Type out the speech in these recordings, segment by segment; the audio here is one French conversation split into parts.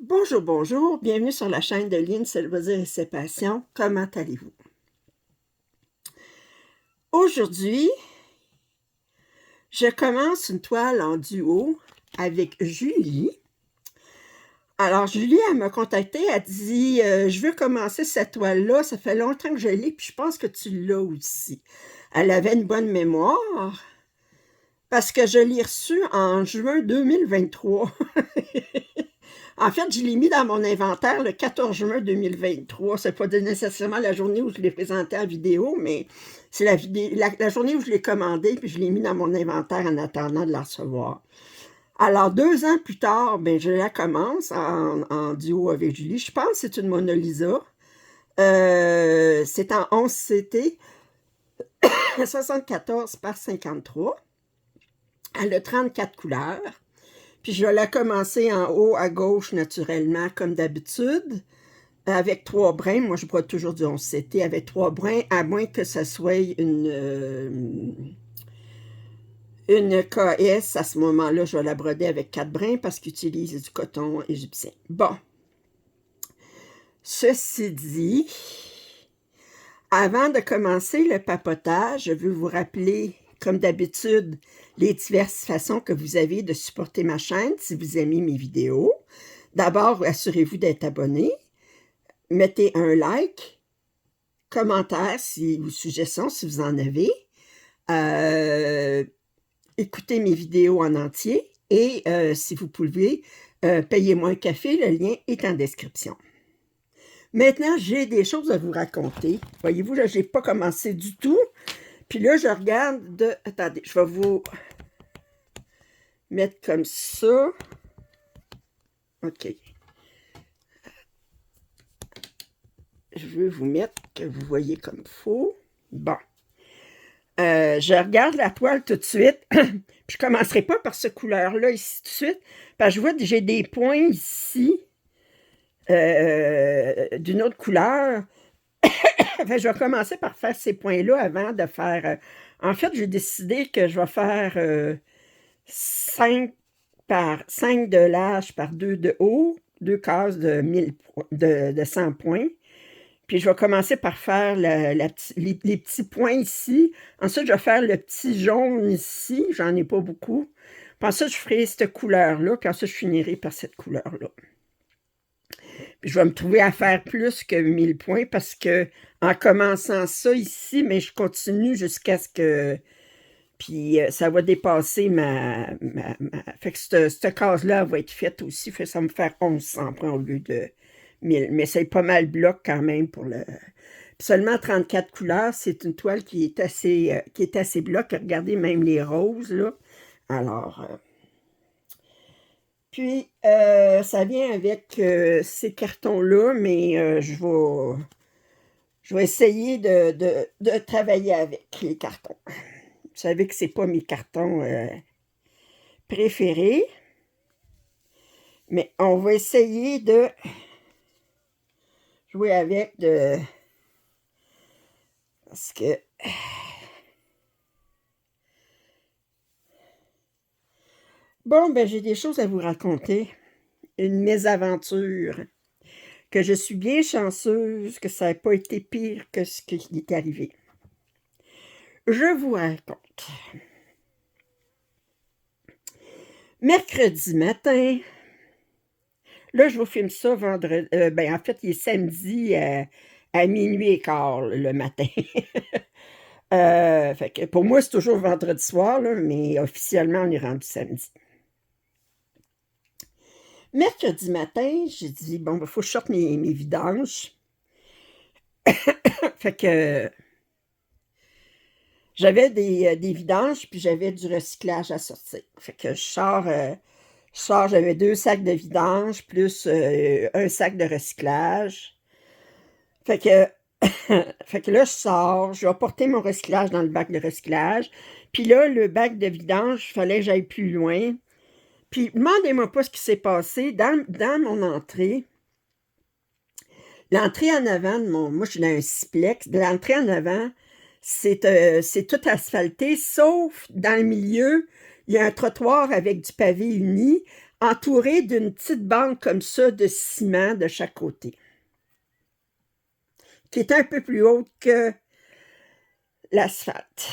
Bonjour, bonjour, bienvenue sur la chaîne de Lynn, ses loisirs et ses passions. Comment allez-vous? Aujourd'hui, je commence une toile en duo avec Julie. Alors, Julie, elle m'a contactée, elle dit je veux commencer cette toile-là, ça fait longtemps que je l'ai, puis je pense que tu l'as aussi. Elle avait une bonne mémoire, parce que je l'ai reçue en juin 2023. En fait, je l'ai mis dans mon inventaire le 14 juin 2023. C'est pas nécessairement la journée où je l'ai présenté en vidéo, mais c'est la journée où je l'ai commandé, puis je l'ai mis dans mon inventaire en attendant de la recevoir. Alors, 2 ans plus tard, ben, je la commence en duo avec Julie. Je pense que c'est une Mona Lisa. C'est en 11 CT, 74 par 53. Elle a 34 couleurs. Puis je vais la commencer en haut à gauche naturellement, comme d'habitude, avec 3 brins. Moi, je broie toujours du 11CT avec 3 brins, à moins que ça soit une KS. À ce moment-là, je vais la broder avec 4 brins parce qu'ils utilisent du coton égyptien. Bon. Ceci dit, avant de commencer le papotage, je veux vous rappeler, comme d'habitude, les diverses façons que vous avez de supporter ma chaîne si vous aimez mes vidéos. D'abord, assurez-vous d'être abonné. Mettez un like, commentaire ou suggestions si vous en avez. Écoutez mes vidéos en entier et si vous pouvez, payez-moi un café, le lien est en description. Maintenant, j'ai des choses à vous raconter. Voyez-vous, là, je n'ai pas commencé du tout. Puis là, je regarde de... Attendez, je vais vous mettre comme ça. OK. Je veux vous mettre que vous voyez comme il faut. Bon. Je regarde la toile tout de suite. Puis je ne commencerai pas par ce couleur-là ici tout de suite. Parce que je vois que j'ai des points ici d'une autre couleur. Enfin, je vais commencer par faire ces points-là avant de faire... en fait, j'ai décidé que je vais faire 5 de large par 2 de haut, 2 cases de 100 points. Puis je vais commencer par faire les petits points ici. Ensuite, je vais faire le petit jaune ici. J'en ai pas beaucoup. Puis ensuite, je ferai cette couleur-là. Puis ensuite, je finirai par cette couleur-là. Puis je vais me trouver à faire plus que 1000 points parce que en commençant ça ici, mais je continue jusqu'à ce que... Puis ça va dépasser Fait que cette case-là va être faite aussi. Fait que ça va me faire 1100 points au lieu de 1000. Mais c'est pas mal bloc quand même pour le... Puis seulement 34 couleurs. C'est une toile qui est assez bloc. Regardez, même les roses, là. Alors... Puis, ça vient avec ces cartons-là, mais je vais essayer de travailler avec les cartons. Vous savez que ce n'est pas mes cartons préférés, mais on va essayer de jouer avec parce que bon, ben j'ai des choses à vous raconter. Une mésaventure. Que je suis bien chanceuse que ça n'ait pas été pire que ce qui est arrivé. Je vous raconte. Mercredi matin, là, je vous filme ça vendredi. En fait, il est samedi à minuit et quart le matin. Fait que pour moi, c'est toujours vendredi soir, là, mais officiellement, on est rendu samedi. Mercredi matin, j'ai dit, bon, il faut que je sorte mes vidanges. Fait que j'avais des vidanges, puis j'avais du recyclage à sortir. Fait que je sors, j'avais 2 sacs de vidange, plus un sac de recyclage. Fait que, fait que là, je sors, je vais porter mon recyclage dans le bac de recyclage. Puis là, le bac de vidange, il fallait que j'aille plus loin. Puis, demandez-moi pas ce qui s'est passé. Dans mon entrée, l'entrée en avant de moi, je suis dans un siplex. L'entrée en avant, c'est tout asphalté, sauf dans le milieu, il y a un trottoir avec du pavé uni, entouré d'une petite bande comme ça de ciment de chaque côté, qui est un peu plus haute que l'asphalte.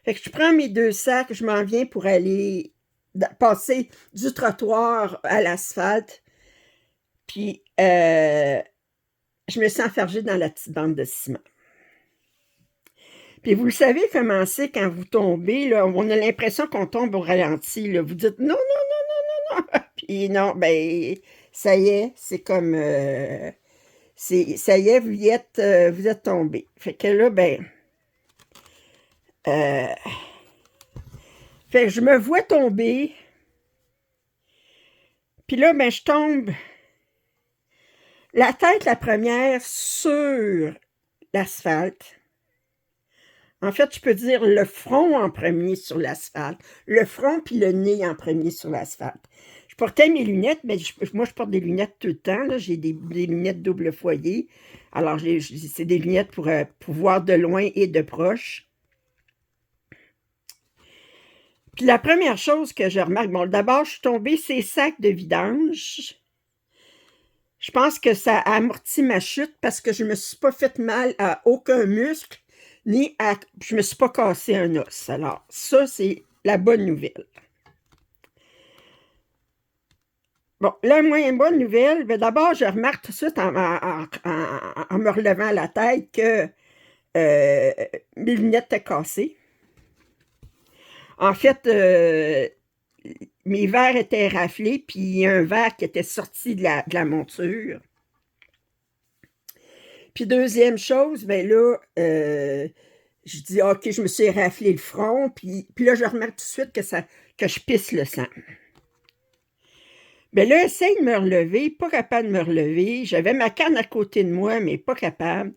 Fait que je prends mes 2 sacs, je m'en viens pour aller passer du trottoir à l'asphalte, puis je me sens enfergée dans la petite bande de ciment. Puis vous le savez comment c'est quand vous tombez, là, on a l'impression qu'on tombe au ralenti, là. Vous dites non, non, non, non, non, non. Puis non, ben, ça y est, c'est comme, ça y est, vous êtes tombé. Fait que là, ben, euh, fait que je me vois tomber, puis là, ben, je tombe la tête la première sur l'asphalte. En fait, je peux dire le front en premier sur l'asphalte, le front puis le nez en premier sur l'asphalte. Je portais mes lunettes, mais moi, je porte des lunettes tout le temps. Là. J'ai des lunettes double foyer. Alors, c'est des lunettes pour voir de loin et de proche. Puis la première chose que je remarque, bon, d'abord, je suis tombée ces sacs de vidange. Je pense que ça a amorti ma chute parce que je ne me suis pas fait mal à aucun muscle, je ne me suis pas cassé un os. Alors, ça, c'est la bonne nouvelle. Bon, la moins bonne nouvelle, ben d'abord, je remarque tout de suite en me relevant la tête que mes lunettes étaient cassées. En fait, mes verres étaient raflés, puis il y a un verre qui était sorti de la monture. Puis deuxième chose, ben là, je dis, OK, je me suis raflé le front, puis là, je remarque tout de suite que je pisse le sang. Ben là, essaye de me relever, pas capable de me relever. J'avais ma canne à côté de moi, mais pas capable.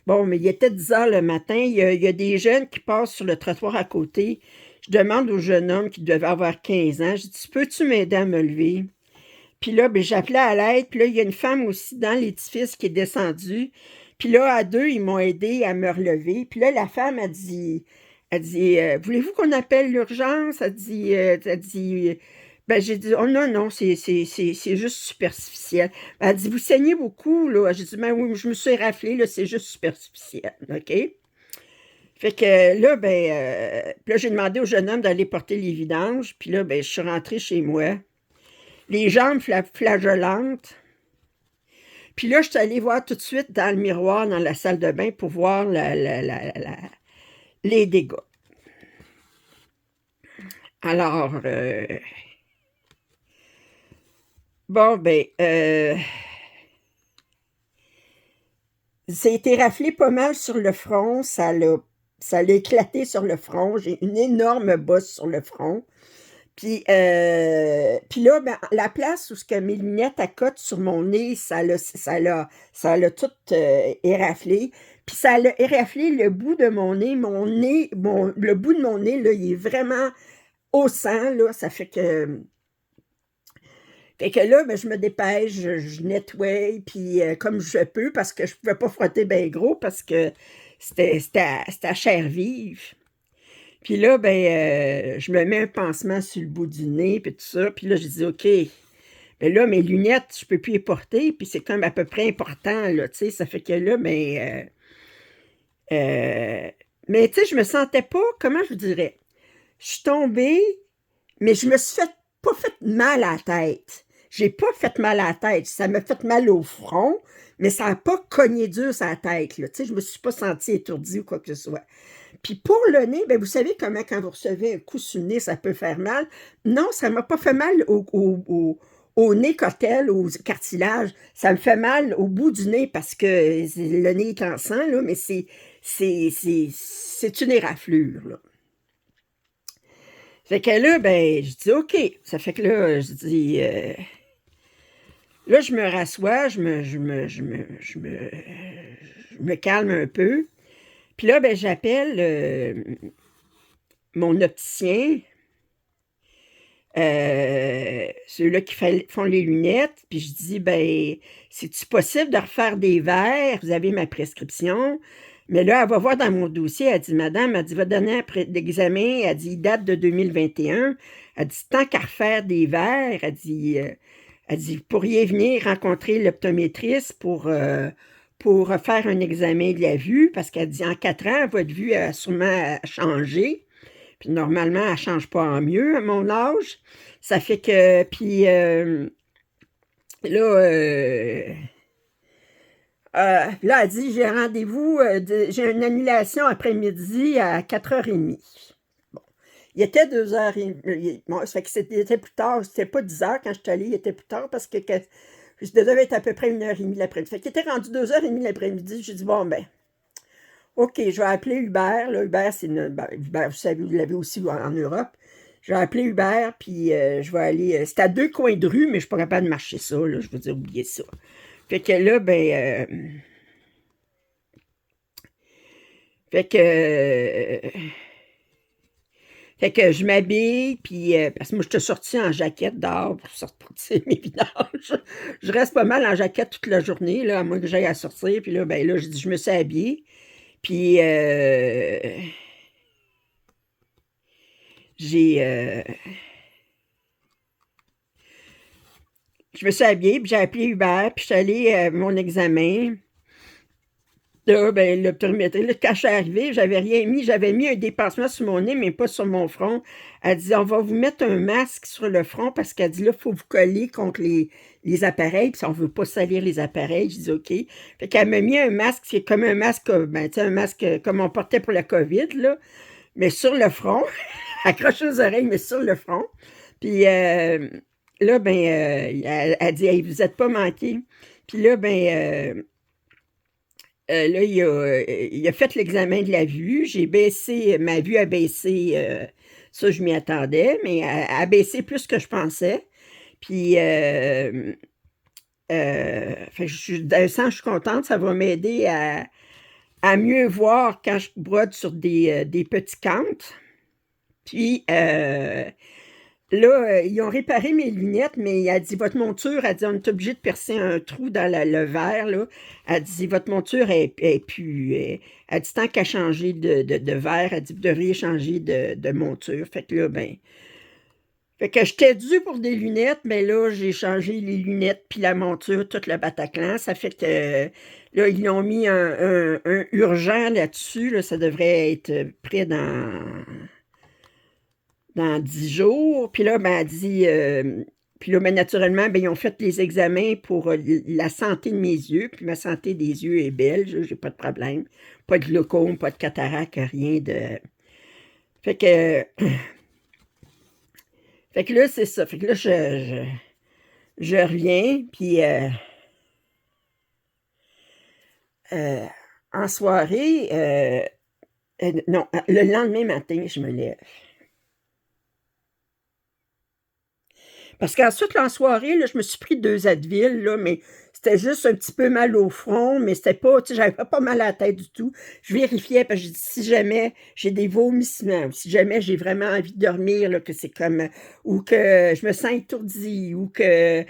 Bon, mais il était 10 heures le matin, il y a des jeunes qui passent sur le trottoir à côté. Je demande au jeune homme qui devait avoir 15 ans, je dis, peux-tu m'aider à me lever? Puis là, ben, j'appelais à l'aide, puis là, il y a une femme aussi dans l'édifice qui est descendue. Puis là, à deux, ils m'ont aidé à me relever. Puis là, la femme a dit, voulez-vous qu'on appelle l'urgence? Elle dit, ben, j'ai dit, oh non, non, c'est juste superficiel. Elle dit, vous saignez beaucoup, là. J'ai dit, ben oui, je me suis raflé, là, c'est juste superficiel, OK? Fait que là, ben, puis là, j'ai demandé au jeune homme d'aller porter les vidanges. Puis là, ben, je suis rentrée chez moi. Les jambes flageolantes. Puis là, je suis allée voir tout de suite dans le miroir, dans la salle de bain, pour voir les dégâts. Alors, bon, ben, ça a été raflé pas mal sur le front, ça l'a éclaté sur le front, j'ai une énorme bosse sur le front. Puis là, ben, la place où ce que mes lunettes accotent sur mon nez, ça l'a tout éraflé. Puis ça l'a éraflé le bout de mon nez. Le bout de mon nez, là, il est vraiment au sang, là. Ça fait que... Fait que là, ben, je me dépêche, je nettoie, puis comme je peux, parce que je pouvais pas frotter bien gros, parce que c'était à chair vive. Puis là, ben, je me mets un pansement sur le bout du nez, puis tout ça. Puis là, je dis, OK, ben là, mes lunettes, je peux plus les porter, puis c'est comme à peu près important, là, tu sais. Ça fait que là, ben, mais tu sais, je me sentais pas, comment je vous dirais, je suis tombée, mais je me suis pas fait mal à la tête. J'ai pas fait mal à la tête. Ça m'a fait mal au front, mais ça n'a pas cogné dur sur la tête, là. Tu sais, je me suis pas sentie étourdie ou quoi que ce soit. Puis pour le nez, ben vous savez comment quand vous recevez un coup sur le nez, ça peut faire mal. Non, ça ne m'a pas fait mal au nez cotel, au cartilage. Ça me fait mal au bout du nez parce que le nez est en sang, là, mais c'est une éraflure, là. Fait que là, ben, je dis OK. Ça fait que là, je dis... là, je me rassois, je me calme un peu. Puis là, ben, j'appelle mon opticien, ceux-là qui font les lunettes, puis je dis, ben, c'est-tu possible de refaire des verres? Vous avez ma prescription. Mais là, elle va voir dans mon dossier, elle dit, Madame, elle dit, votre dernier examen, elle dit, il date de 2021. Elle dit, tant qu'à refaire des verres, elle dit, vous pourriez venir rencontrer l'optométriste pour faire un examen de la vue, parce qu'elle dit, en 4 ans, votre vue a sûrement changé. Puis normalement, elle ne change pas en mieux à mon âge. Ça fait que, puis là, là, elle dit, j'ai rendez-vous, j'ai une annulation après-midi à 4h30. Bon. Il était 2h30. Bon, ça fait que c'était plus tard. C'était pas 10h quand je suis allée, il était plus tard parce que je devais être à peu près 1h30 l'après-midi. Fait qu'il était rendu 2h30 l'après-midi. J'ai dit, bon, ben, OK, je vais appeler Uber. Là, Uber, c'est Uber, vous savez, vous l'avez aussi en Europe. Je vais appeler Uber, puis je vais aller. C'est à 2 coins de rue, mais je ne suis pas capable de marcher ça. Là, je veux dire, oubliez ça. Fait que là, fait que. Fait que je m'habille, puis parce que moi, je suis sortie en jaquette dehors pour sortir mes vidanges. Je reste pas mal en jaquette toute la journée, là, à moins que j'aille à sortir. Puis là, ben là, je me suis habillée. Puis j'ai. Je me suis habillée, puis j'ai appelé Uber, puis je suis allée à mon examen. Là, ben, l'optométrie, là, quand je suis arrivée, j'avais rien mis. J'avais mis un dépassement sur mon nez, mais pas sur mon front. Elle dit, on va vous mettre un masque sur le front parce qu'elle dit, là, il faut vous coller contre les appareils, puis on ne veut pas salir les appareils. Je dis, OK. Fait qu'elle m'a mis un masque, c'est comme un masque, ben, tu sais, un masque comme on portait pour la COVID, là, mais sur le front, accroché aux oreilles, mais sur le front. Puis là, ben, elle dit, hey, vous n'êtes pas manqué. Puis là, ben, là, il a fait l'examen de la vue. J'ai baissé, ma vue a baissé, ça, je m'y attendais, mais elle a baissé plus que je pensais. Puis, fait que d'un sens, je suis contente, ça va m'aider à mieux voir quand je brode sur des petits cantes. Puis, là, ils ont réparé mes lunettes, mais elle dit, votre monture, elle dit, on est obligé de percer un trou dans le verre, là. Elle dit, votre monture est plus. Elle dit, tant qu'à changer de verre, elle dit, vous devriez changer de monture. Fait que là, ben. Fait que j'étais due pour des lunettes, mais là, j'ai changé les lunettes puis la monture, tout le Bataclan. Ça fait que là, ils ont mis un urgent là-dessus. Là, ça devrait être prêt dans 10 jours. Puis là, ben, elle dit, puis là, ben, naturellement, ben, ils ont fait les examens pour la santé de mes yeux. Puis ma santé des yeux est belle, j'ai pas de problème. Pas de glaucome, pas de cataracte, rien de. Fait que, fait que là, c'est ça. Fait que là, je reviens, puis euh, en soirée, non, le lendemain matin, je me lève. Parce qu'ensuite, là, en soirée, là, je me suis pris 2 Advil, là, mais c'était juste un petit peu mal au front, mais c'était pas, tu sais, j'avais pas mal à la tête du tout. Je vérifiais, parce que je dis, si jamais j'ai des vomissements, ou si jamais j'ai vraiment envie de dormir, là, que c'est comme, ou que je me sens étourdie, ou que, tu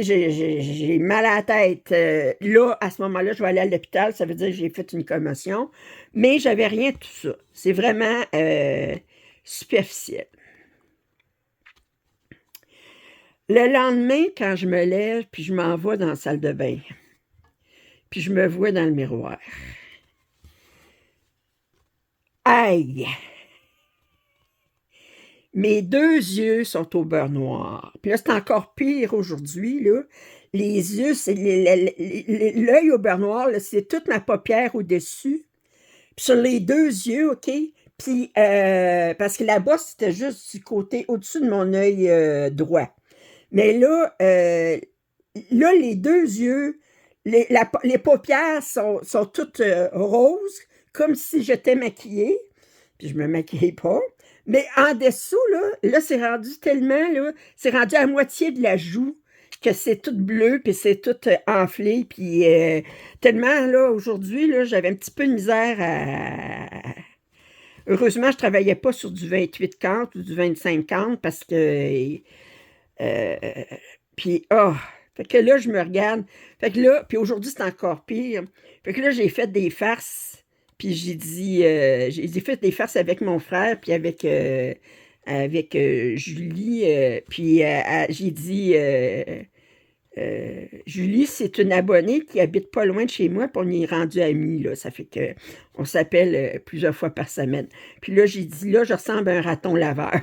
sais, j'ai mal à la tête, là, à ce moment-là, je vais aller à l'hôpital, ça veut dire que j'ai fait une commotion, mais j'avais rien de tout ça. C'est vraiment superficiel. Le lendemain, quand je me lève, puis je m'en vais dans la salle de bain, puis je me vois dans le miroir. Aïe! Mes 2 yeux sont au beurre noir. Puis là, c'est encore pire aujourd'hui, là. Les yeux, c'est l'œil au beurre noir, là, c'est toute ma paupière au-dessus. Puis sur les 2 yeux, OK? Puis, parce que là-bas, c'était juste du côté au-dessus de mon œil droit. Mais là, les 2 yeux, les paupières sont toutes roses, comme si j'étais maquillée. Puis je me maquillais pas. Mais en dessous, là c'est rendu tellement, là, c'est rendu à moitié de la joue que c'est tout bleu, puis c'est tout enflé, puis tellement, là, aujourd'hui, là, j'avais un petit peu de misère à. Heureusement, je travaillais pas sur du 28-40 ou du 25-40 parce que. Euh, puis, oh, Fait que là, je me regarde. Fait que là, puis aujourd'hui, c'est encore pire. Fait que là, j'ai fait des farces. Puis j'ai fait des farces avec mon frère, puis avec Julie. Puis j'ai dit, Julie, c'est une abonnée qui habite pas loin de chez moi, puis on y est rendu amis, là. Ça fait que on s'appelle plusieurs fois par semaine. Puis là, j'ai dit, là, je ressemble à un raton laveur.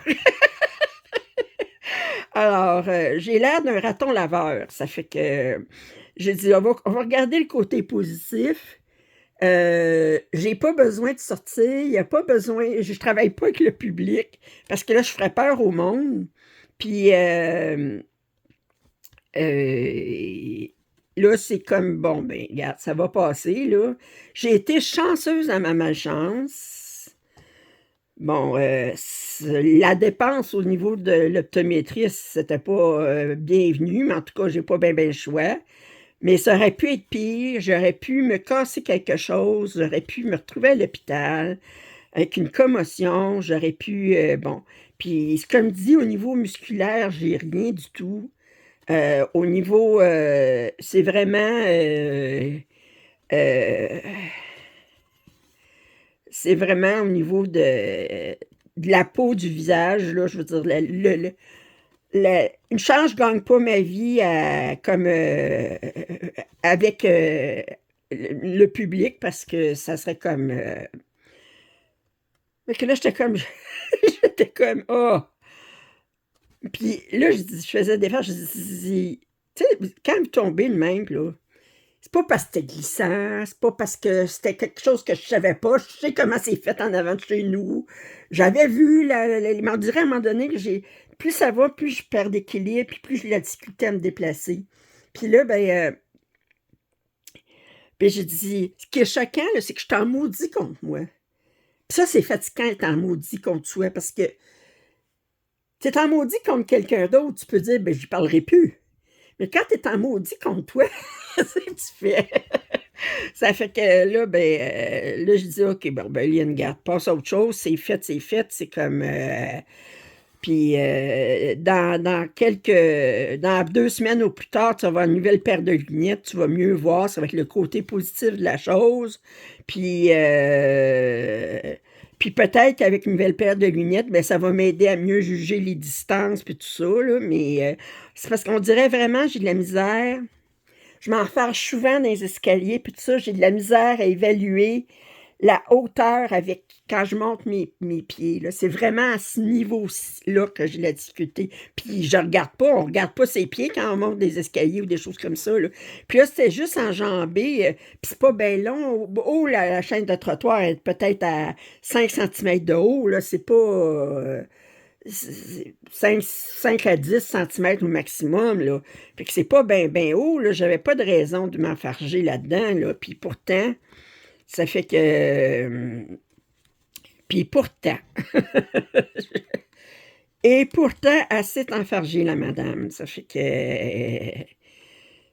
Alors, j'ai l'air d'un raton laveur. Ça fait que j'ai dit, on va regarder le côté positif. J'ai pas besoin de sortir, il n'y a pas besoin, je travaille pas avec le public parce que là, je ferais peur au monde. Puis euh, là, c'est comme, bon, ben, regarde, ça va passer, là. J'ai été chanceuse à ma malchance. Bon, la dépense au niveau de l'optométriste, c'était pas bienvenu, mais en tout cas, j'ai pas bien le choix. Mais ça aurait pu être pire, j'aurais pu me casser quelque chose, j'aurais pu me retrouver à l'hôpital avec une commotion, j'aurais pu, bon. Puis, comme dit, au niveau musculaire, j'ai rien du tout. Au niveau, c'est vraiment, euh, c'est vraiment au niveau de la peau du visage, là, je veux dire, une chance, je gagne pas ma vie comme avec le public parce que ça serait comme. Mais que là, j'étais comme. J'étais comme. Oh! Puis là, je faisais des fois, je dis. Tu sais, quand vous tombez de même, là, c'est pas parce que c'était glissant, c'est pas parce que c'était quelque chose que je savais pas. Je sais comment c'est fait en avant de chez nous. J'avais vu, il m'en dirait à un moment donné que plus ça va, plus je perds d'équilibre, puis plus j'ai la difficulté à me déplacer. Puis là, ben j'ai dit, ce qui est choquant, là, c'est que je t'en maudis contre moi. Puis ça, c'est fatigant d'être en maudit contre soi, parce que tu es en maudit contre quelqu'un d'autre, tu peux dire, ben j'y parlerai plus. Mais quand tu es en maudit contre toi, qu'est-ce que tu fais? Ça fait que là, là, je dis, OK, bon, ben, Liane, garde, passe à autre chose, c'est fait, c'est comme. Puis, dans 2 semaines ou plus tard, tu vas avoir une nouvelle paire de lunettes, tu vas mieux voir, ça va être le côté positif de la chose. Puis, puis peut-être qu'avec une nouvelle paire de lunettes, ben, ça va m'aider à mieux juger les distances, puis tout ça, là, mais c'est parce qu'on dirait vraiment, j'ai de la misère. Je m'enfarge souvent dans les escaliers, puis tout ça, j'ai de la misère à évaluer la hauteur avec quand je monte mes pieds. Là. C'est vraiment à ce niveau-là que j'ai la difficulté. Puis je regarde pas, on regarde pas ses pieds quand on monte des escaliers ou des choses comme ça. Là. Puis là, c'était juste enjambé, puis c'est pas bien long. Oh, la chaîne de trottoir est peut-être à 5 cm de haut. Là. C'est pas 5 à 10 cm au maximum. Là. Fait que c'est pas bien haut. Là. J'avais pas de raison de m'enfarger là-dedans. Là. Puis pourtant, ça fait que. Puis pourtant. Et pourtant, elle s'est enfargée, la madame. Ça fait que.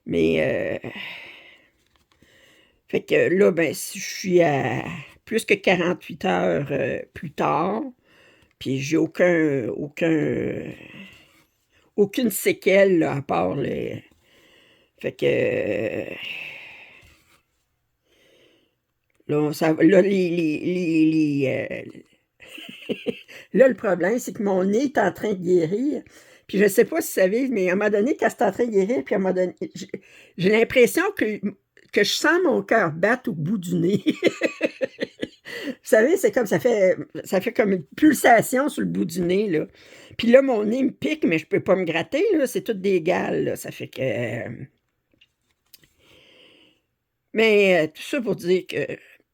Mais. Fait que là, ben, si je suis à plus que 48 heures plus tard, puis j'ai aucune séquelle, là, à part les. Fait que. Là, là là, le problème, c'est que mon nez est en train de guérir. Puis je ne sais pas si vous savez, mais à un moment donné, quand c'est en train de guérir, puis à un moment donné, j'ai l'impression que je sens mon cœur battre au bout du nez. Vous savez, c'est comme ça fait comme une pulsation sur le bout du nez, là. Puis là, mon nez me pique, mais je peux pas me gratter, là. C'est tout d'égal, là. Ça fait que. Mais tout ça pour dire que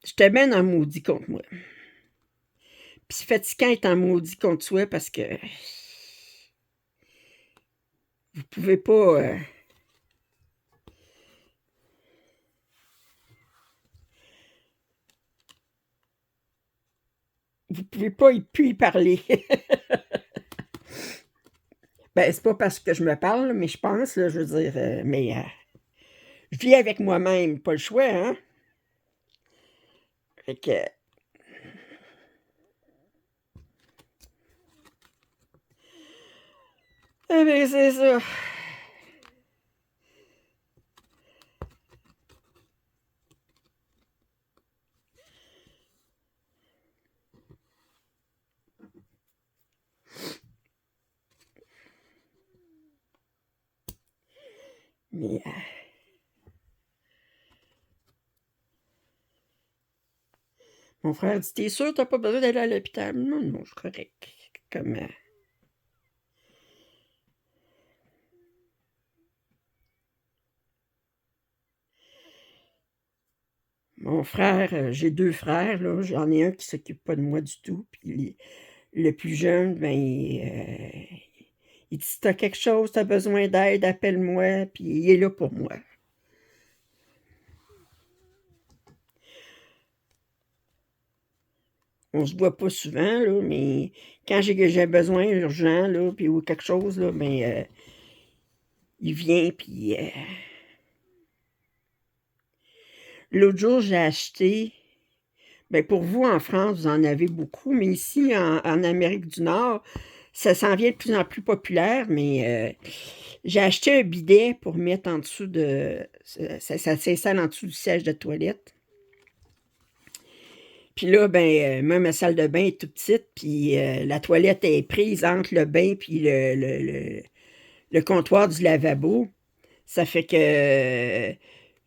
j'étais bien en maudit contre moi. Puis c'est fatigant être en maudit contre soi parce que vous pouvez pas. Vous pouvez pas plus y parler. Ben, c'est pas parce que je me parle, mais je pense, là, je veux dire, mais je vis avec moi-même, pas le choix, hein? Fait que, ben, c'est ça. Mais mon frère dit: «Tu sûr, t'as pas besoin d'aller à l'hôpital?» «Non, non, je suis correct». Comme, mon frère, j'ai 2 frères, là, j'en ai un qui s'occupe pas de moi du tout, puis le plus jeune, ben, il dit: «Si tu quelque chose, t'as besoin d'aide, appelle-moi», puis il est là pour moi. On se voit pas souvent, là, mais quand j'ai besoin urgent, là, puis ou quelque chose, là, ben, il vient, puis l'autre jour, j'ai acheté ben, pour vous, en France, vous en avez beaucoup, mais ici, en Amérique du Nord, ça s'en vient de plus en plus populaire, mais j'ai acheté un bidet pour mettre en dessous de ça s'installe en dessous du siège de toilette. Puis là, ben, moi, ma salle de bain est toute petite, puis la toilette est prise entre le bain puis le comptoir du lavabo. Ça fait que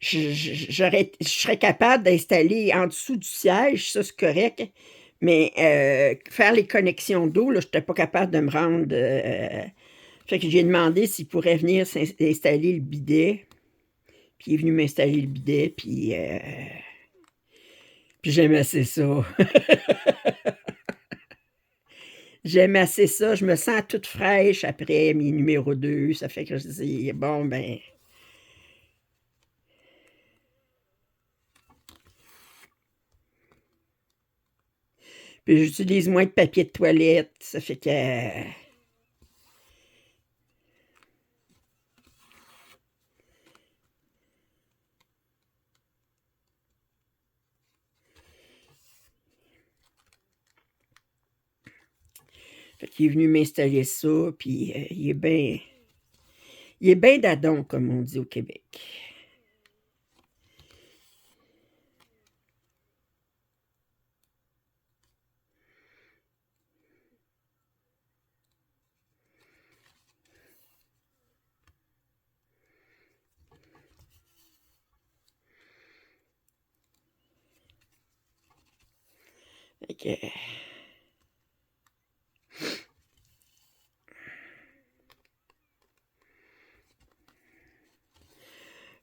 je serais capable d'installer en dessous du siège, ça c'est correct, mais faire les connexions d'eau, là, je n'étais pas capable de me rendre. Fait que j'ai demandé s'il pourrait venir installer le bidet. Puis il est venu m'installer le bidet, puis j'aime assez ça. J'aime assez ça. Je me sens toute fraîche après mes numéros 2. Ça fait que je dis, bon, ben. Puis j'utilise moins de papier de toilette. Ça fait que. Fait qu'il est venu m'installer ça, puis il est bien. Il est bien dadon, comme on dit au Québec. Fait que.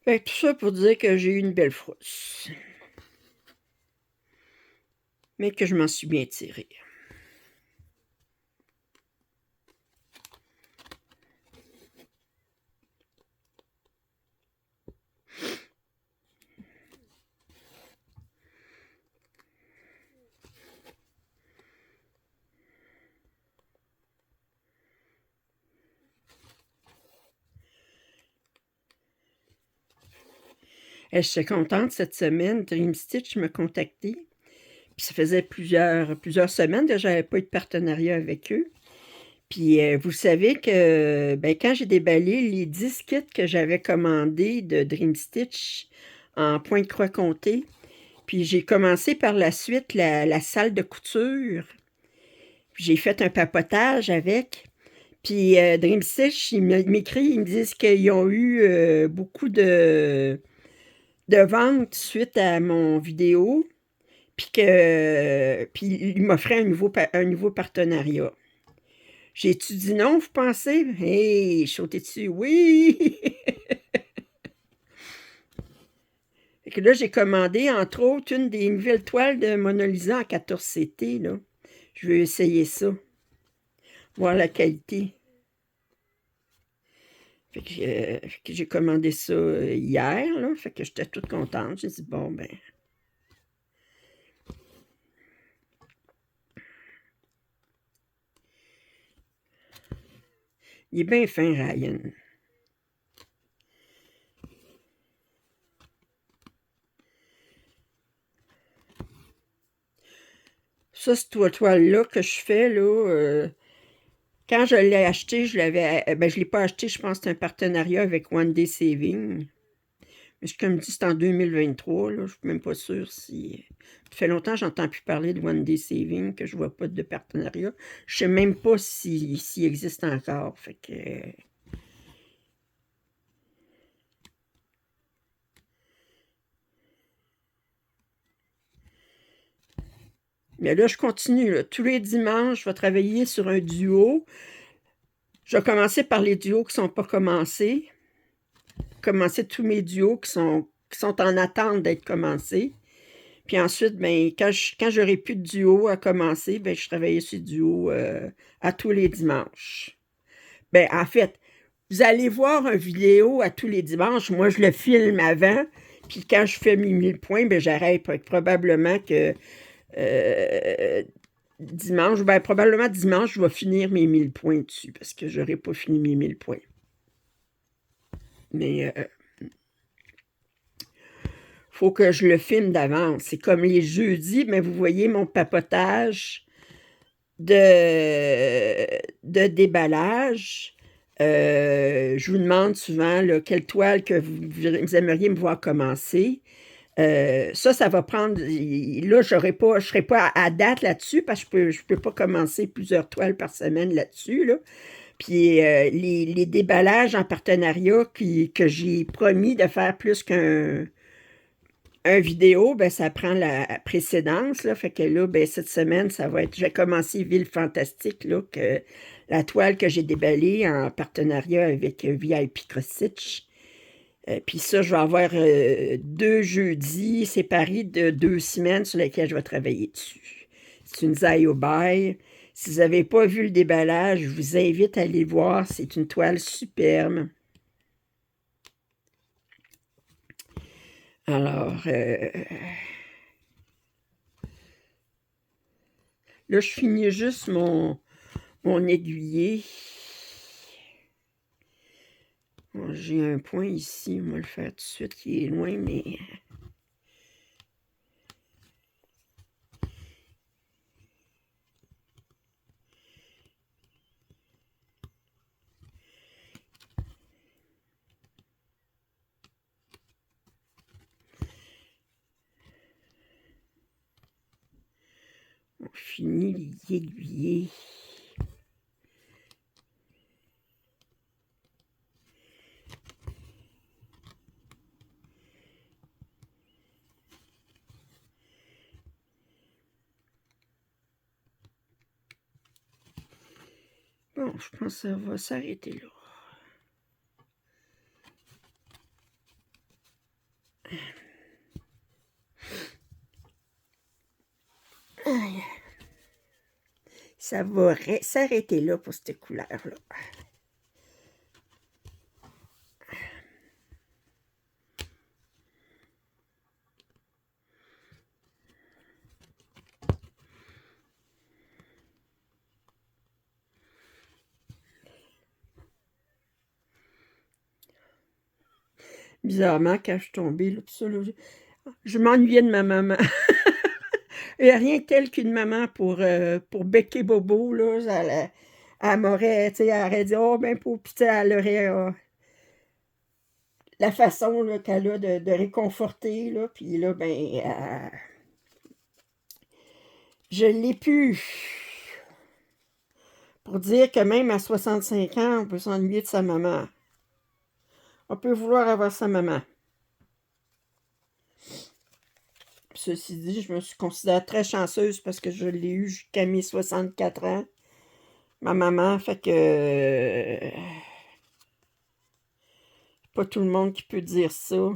Fait que tout ça pour dire que j'ai eu une belle frousse. Mais que je m'en suis bien tirée. Je suis contente cette semaine. Dream Stitch m'a contacté. Puis ça faisait plusieurs semaines que j'avais pas eu de partenariat avec eux. Puis vous savez que ben, quand j'ai déballé les 10 kits que j'avais commandés de Dream Stitch en point de croix comté, puis j'ai commencé par la suite la salle de couture. Puis j'ai fait un papotage avec. Puis Dream Stitch, ils m'écrivent, ils me disent qu'ils ont eu beaucoup de ventes suite à mon vidéo. Puis il m'offrait un nouveau partenariat. J'ai-tu dit non, vous pensez? Hey, sauté dessus, oui! Fait que là, j'ai commandé, entre autres, une des nouvelles toiles de Mona Lisa en 14CT, là. Je veux essayer ça, voir la qualité. Fait que j'ai commandé ça hier, là. Fait que j'étais toute contente. J'ai dit, bon, ben. Il est bien fin, Ryan. Ça, cette toile-là que je fais, là, quand je l'ai acheté, je l'ai pas acheté, je pense que c'est un partenariat avec One Day Saving. Mais comme dit, c'est en 2023, là, je suis même pas sûre si. Ça fait longtemps que j'entends plus parler de One Day Saving, que je vois pas de partenariat. Je sais même pas s'il existe encore. Fait que. Mais là, je continue, là. Tous les dimanches, je vais travailler sur un duo. Je vais commencer par les duos qui ne sont pas commencés. Commencer tous mes duos qui sont en attente d'être commencés. Puis ensuite, ben, quand j'aurai plus de duo à commencer, ben, je travaillais sur le duo à tous les dimanches. Ben, en fait, vous allez voir une vidéo à tous les dimanches. Moi, je le filme avant. Puis quand je fais mes 1000 points, ben, j'arrête. Probablement que dimanche, ben, probablement dimanche, je vais finir mes 1000 points dessus parce que j'aurai pas fini mes 1000 points. Mais faut que je le filme d'avance. C'est comme les jeudis, mais vous voyez mon papotage de déballage. Je vous demande souvent là, quelle toile que vous aimeriez me voir commencer. Ça va prendre. Là, je ne serai pas à date là-dessus parce que je peux pas commencer plusieurs toiles par semaine là-dessus. Là. Puis les déballages en partenariat que j'ai promis de faire plus qu'un vidéo, ben, ça prend la précédence. Là, fait que là, ben, cette semaine, ça va être. J'ai commencé Ville Fantastique, là, la toile que j'ai déballée en partenariat avec VIP Cross-Stitch. Puis ça, je vais avoir 2 jeudis séparés de 2 semaines sur lesquels je vais travailler dessus. C'est une Ziobai. Si vous n'avez pas vu le déballage, je vous invite à aller le voir. C'est une toile superbe. Alors, là, je finis juste mon aiguillé. Bon, j'ai un point ici, on va le faire tout de suite, qui est loin, mais... On finit les aiguillés. Bon, je pense que ça va s'arrêter là. Ça va s'arrêter là pour cette couleur-là. Bizarrement, quand je suis tombée, là, ça, là, je m'ennuyais de ma maman. Il n'y a rien de tel qu'une maman pour becquer Bobo, là. Elle m'aurait, tu sais, elle aurait dit, oh, ben, puis, tu sais, elle aurait la façon là, qu'elle a de réconforter, là. Puis là, ben, je l'ai pu. Pour dire que même à 65 ans, on peut s'ennuyer de sa maman. On peut vouloir avoir sa maman. Ceci dit, je me suis considérée très chanceuse parce que je l'ai eu jusqu'à mes 64 ans. Ma maman, fait que pas tout le monde qui peut dire ça.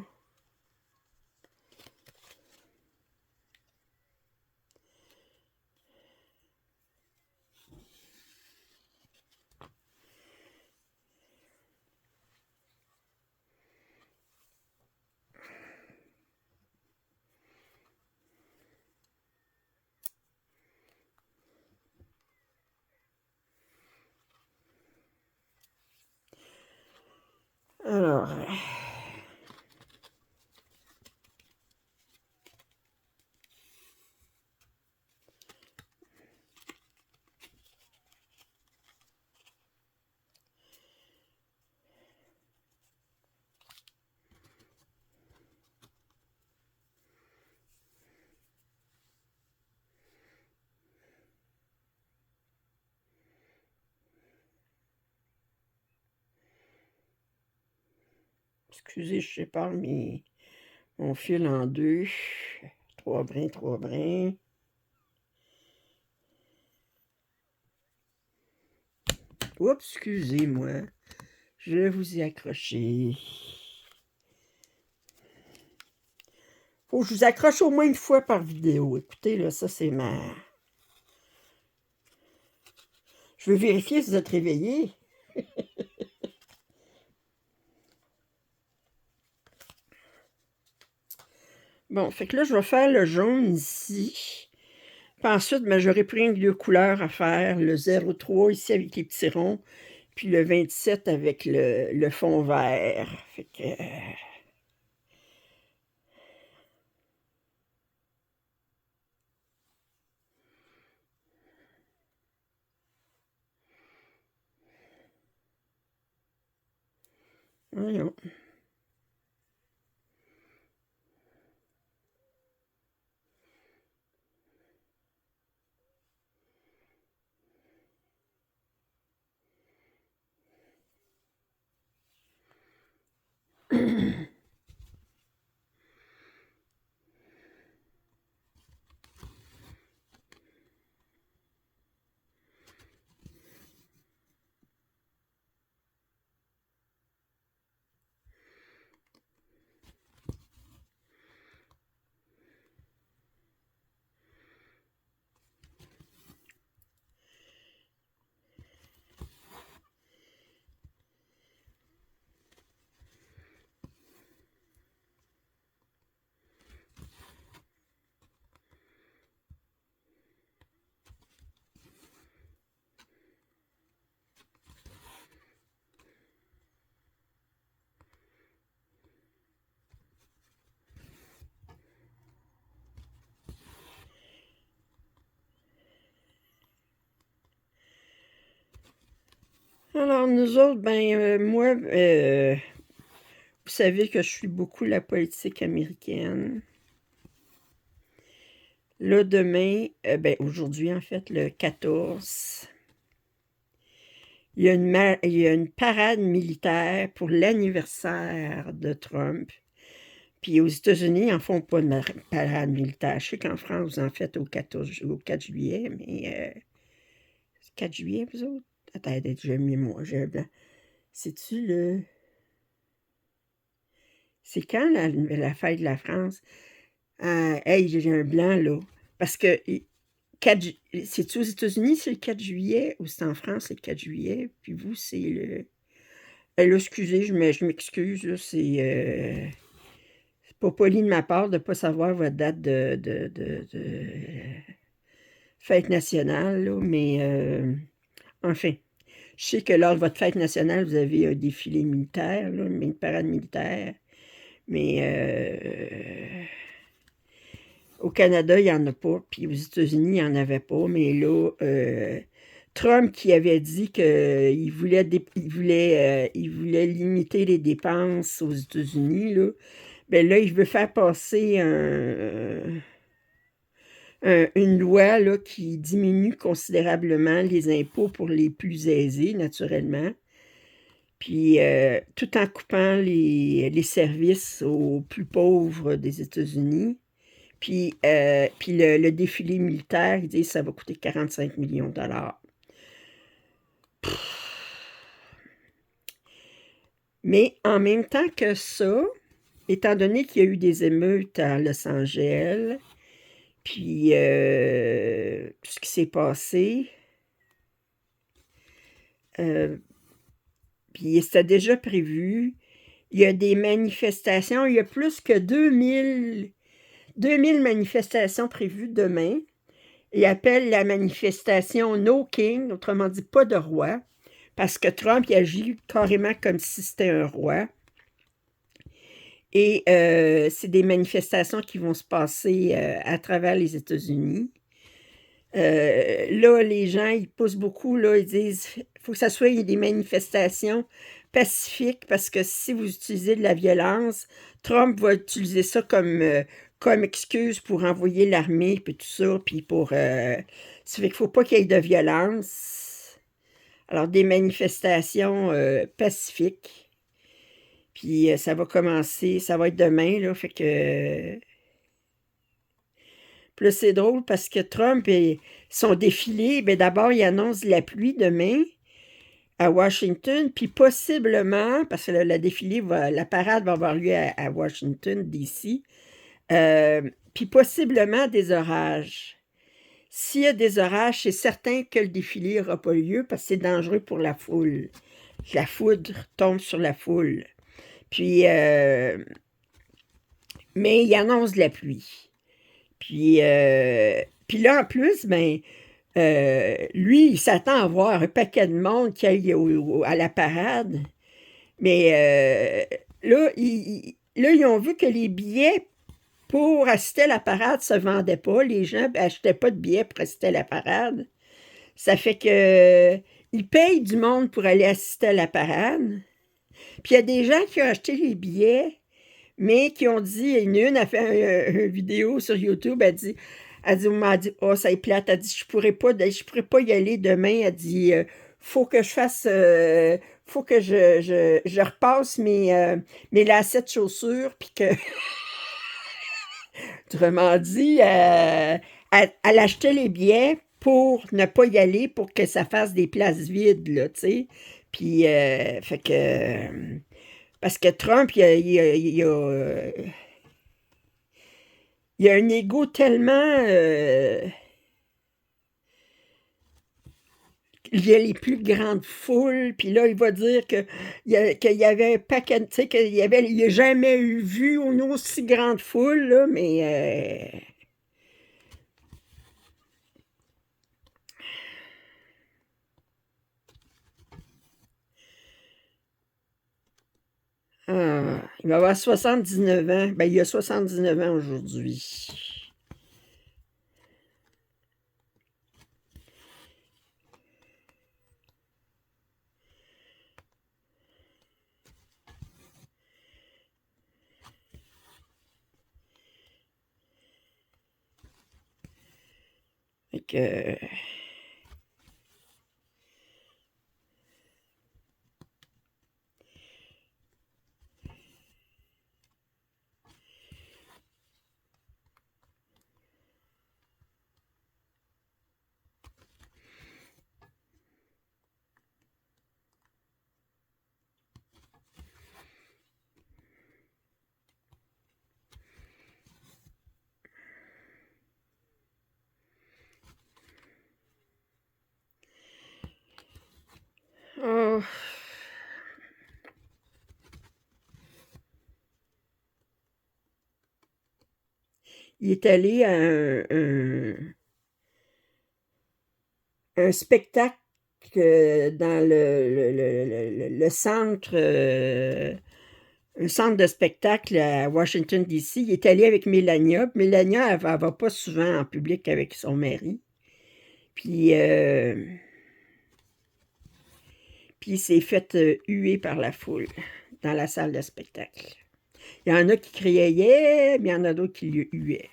Alors, excusez, je sépare mon fil en deux. 3 brins, 3 brins. Oups, excusez-moi. Je vous ai accroché. Faut que je vous accroche au moins une fois par vidéo. Écoutez, là, ça, c'est ma... Je veux vérifier si vous êtes réveillés. Bon, fait que là, je vais faire le jaune ici. Puis ensuite, ben, j'aurai pris une deux couleurs à faire. Le 03 ici avec les petits ronds. Puis le 27 avec le fond vert. Fait que... voyons. Alors, nous autres, ben, moi, vous savez que je suis beaucoup la politique américaine. Là, demain, ben, aujourd'hui, en fait, le 14, il y a une parade militaire pour l'anniversaire de Trump. Puis aux États-Unis, ils en font pas de parade militaire. Je sais qu'en France, vous en faites au 4 juillet, mais 4 juillet, vous autres? Attends, j'ai mis moi, j'ai un blanc. C'est-tu le... C'est quand la fête de la France? Hey, j'ai un blanc, là. Parce que c'est-tu aux États-Unis, c'est le 4 juillet, ou c'est en France, c'est le 4 juillet, puis vous, c'est le... là, excusez, je m'excuse, là, c'est pas poli de ma part de ne pas savoir votre date de fête nationale, là, mais enfin, je sais que lors de votre fête nationale, vous avez un défilé militaire, là, une parade militaire, mais au Canada, il n'y en a pas, puis aux États-Unis, il n'y en avait pas, mais là, Trump qui avait dit qu'il voulait, il voulait limiter les dépenses aux États-Unis, là, ben là, il veut faire passer une loi là, qui diminue considérablement les impôts pour les plus aisés, naturellement, puis tout en coupant les services aux plus pauvres des États-Unis. Puis le défilé militaire, ils disent que ça va coûter 45 millions de dollars. Mais en même temps que ça, étant donné qu'il y a eu des émeutes à Los Angeles, puis tout ce qui s'est passé, puis c'était déjà prévu, il y a des manifestations, il y a plus que 2000 manifestations prévues demain. Ils appellent la manifestation No King, autrement dit pas de roi, parce que Trump il agit carrément comme si c'était un roi. Et c'est des manifestations qui vont se passer à travers les États-Unis. Là, les gens, ils poussent beaucoup, là, ils disent il faut que ça soit des manifestations pacifiques parce que si vous utilisez de la violence, Trump va utiliser ça comme excuse pour envoyer l'armée, puis tout ça, puis pour... ça fait qu'il ne faut pas qu'il y ait de violence. Alors, des manifestations pacifiques. Puis ça va commencer, ça va être demain, là, fait que... Puis là, c'est drôle parce que Trump, son défilé, ben d'abord, il annonce la pluie demain. à Washington, puis possiblement, parce que la parade va avoir lieu à Washington, D.C., puis possiblement des orages. S'il y a des orages, c'est certain que le défilé n'aura pas lieu parce que c'est dangereux pour la foule. La foudre tombe sur la foule. Puis, mais il annonce de la pluie. Puis là, en plus, ben, lui, il s'attend à voir un paquet de monde qui aille à la parade. Mais là, ils ont vu que les billets pour assister à la parade ne se vendaient pas. Les gens n'achetaient pas de billets pour assister à la parade. Ça fait que ils payent du monde pour aller assister à la parade. Puis il y a des gens qui ont acheté les billets, mais qui ont dit, une a fait une vidéo sur YouTube, elle m'a dit, oh, ça est plate, elle dit, je pourrais pas y aller demain, elle dit, faut que je fasse, faut que je repasse mes lacets de chaussures, puis que, autrement dit, elle achetait les billets pour ne pas y aller, pour que ça fasse des places vides, là, tu sais. Puis, fait que, parce que Trump, il a un ego tellement... il y a les plus grandes foules, puis là, il va dire qu'il y avait un paquet, tu sais, il n'a jamais vu une aussi grande foule, là, mais... il va avoir 79 ans. Ben, il a 79 ans aujourd'hui. Fait que... oh, il est allé à un spectacle dans le centre, un centre de spectacle à Washington, D.C. Il est allé avec Mélania. Mélania, elle va pas souvent en public avec son mari. Puis, puis il s'est fait huer par la foule dans la salle de spectacle. Il y en a qui criaient yeah, mais il y en a d'autres qui le huaient.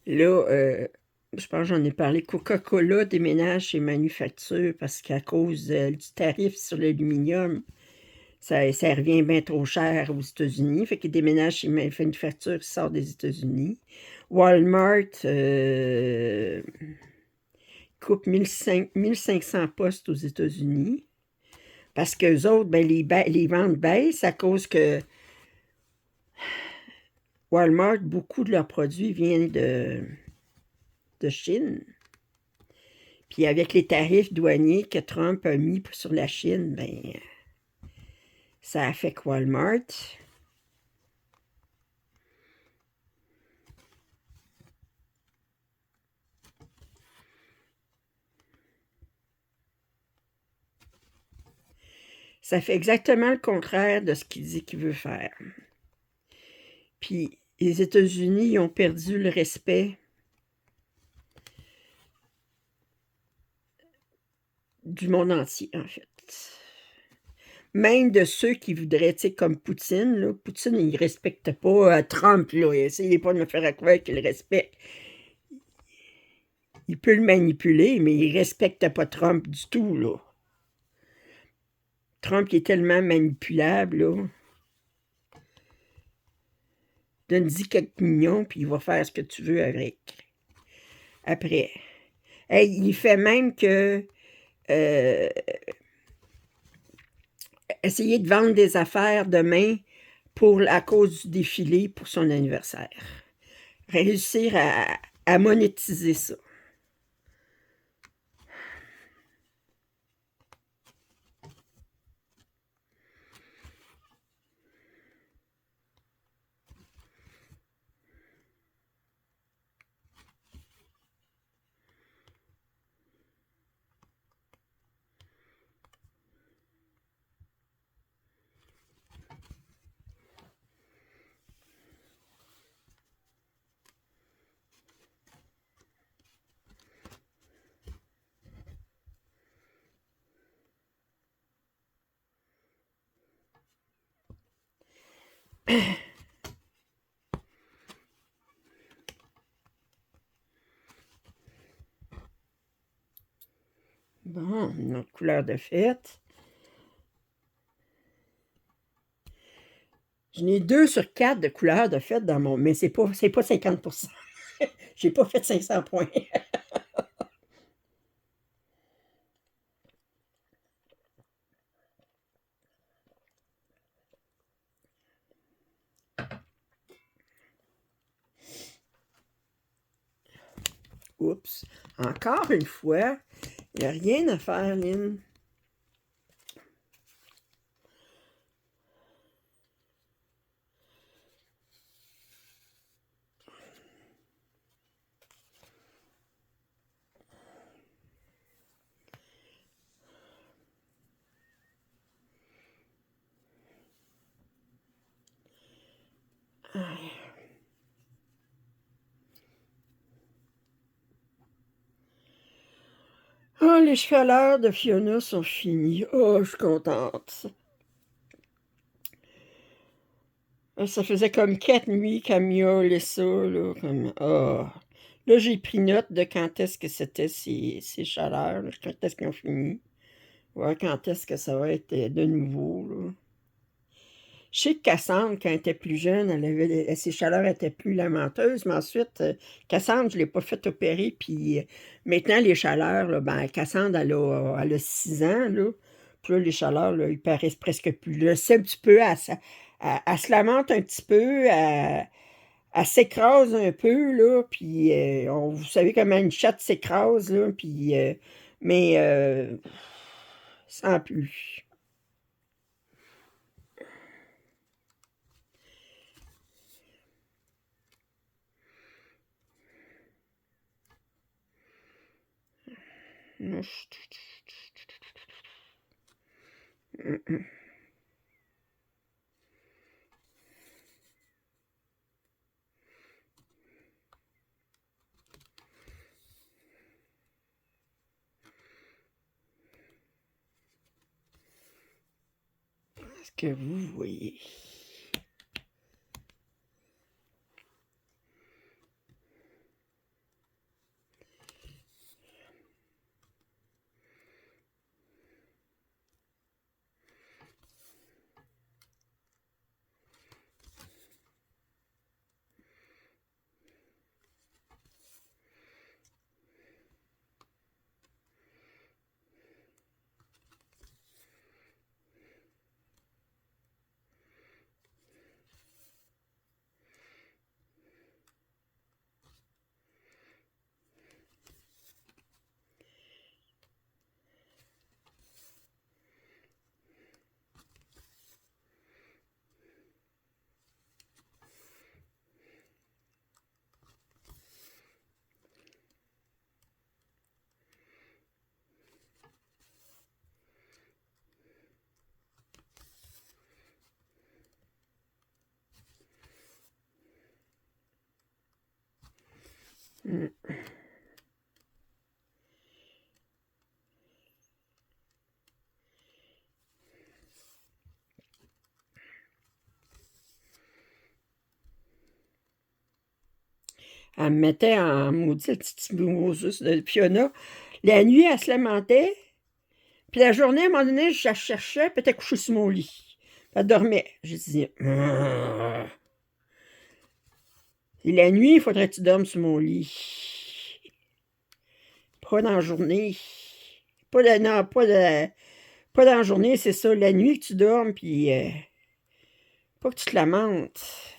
Là, je pense que j'en ai parlé. Coca-Cola déménage ses manufactures parce qu'à cause du tarif sur l'aluminium, ça revient bien trop cher aux États-Unis. Fait qu'il déménage ses manufactures, il sort des États-Unis. Walmart coupe 1500 postes aux États-Unis parce qu'eux autres, ben, les ventes baissent à cause que Walmart, beaucoup de leurs produits viennent de Chine. Puis avec les tarifs douaniers que Trump a mis sur la Chine, ben, ça affecte Walmart. Ça fait exactement le contraire de ce qu'il dit qu'il veut faire. Puis les États-Unis, ils ont perdu le respect du monde entier, en fait. Même de ceux qui voudraient, tu sais, comme Poutine, là. Poutine, il respecte pas Trump, là. Essayez pas de me faire croire qu'il le respecte. Il peut le manipuler, mais il respecte pas Trump du tout, là. Trump, il est tellement manipulable, là. Donne-y quelques millions, puis il va faire ce que tu veux avec. Après. Hey, il fait même que essayer de vendre des affaires demain à cause du défilé pour son anniversaire. Réussir à monétiser ça. Bon, une autre couleur de fête. J'en ai 2 sur 4 de couleurs de fête dans mon... Mais c'est pas 50%. J'ai pas fait 500 points. Oups. Encore une fois, il n'y a rien à faire, Lynn. Oh, les chaleurs de Fiona sont finies. Oh, je suis contente. Ça faisait comme 4 nuits qu'elle miaulait ça, là, comme... Oh. Là, j'ai pris note de quand est-ce que c'était ces chaleurs, là, quand est-ce qu'ils ont fini. Ouais, quand est-ce que ça va être de nouveau, là. Je sais que Cassandre, quand elle était plus jeune, ses chaleurs étaient plus lamenteuses, mais ensuite, Cassandre, je ne l'ai pas fait opérer, puis maintenant, les chaleurs, là, ben, Cassandre, elle a 6 ans, là, puis là, les chaleurs, là, ils paraissent presque plus. Là, c'est un petit peu, elle se lamente un petit peu, elle s'écrase un peu, là, puis vous savez comment une chatte s'écrase, là, puis, mais sans plus. Est-ce que vous voyez? Mm. Elle me mettait en maudit petit Moses de Fiona. La nuit, elle se lamentait. Puis la journée, à un moment donné, je la cherchais, puis elle était couchée sur mon lit. Elle dormait. J'ai dit, ah. Et la nuit, il faudrait que tu dormes sur mon lit. Pas dans la journée. Pas de, non, pas dans la journée, c'est ça. La nuit que tu dormes, puis pas que tu te lamentes.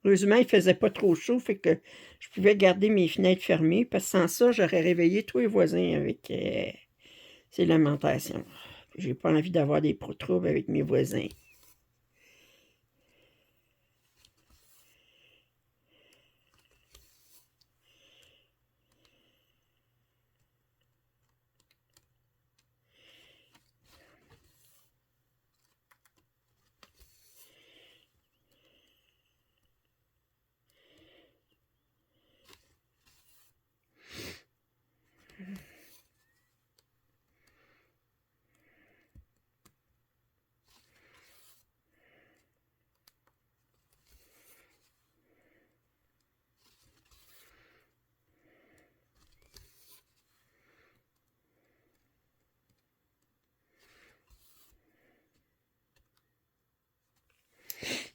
Heureusement, il faisait pas trop chaud, fait que je pouvais garder mes fenêtres fermées, parce que sans ça, j'aurais réveillé tous les voisins avec ces lamentations. J'ai pas envie d'avoir des troubles avec mes voisins.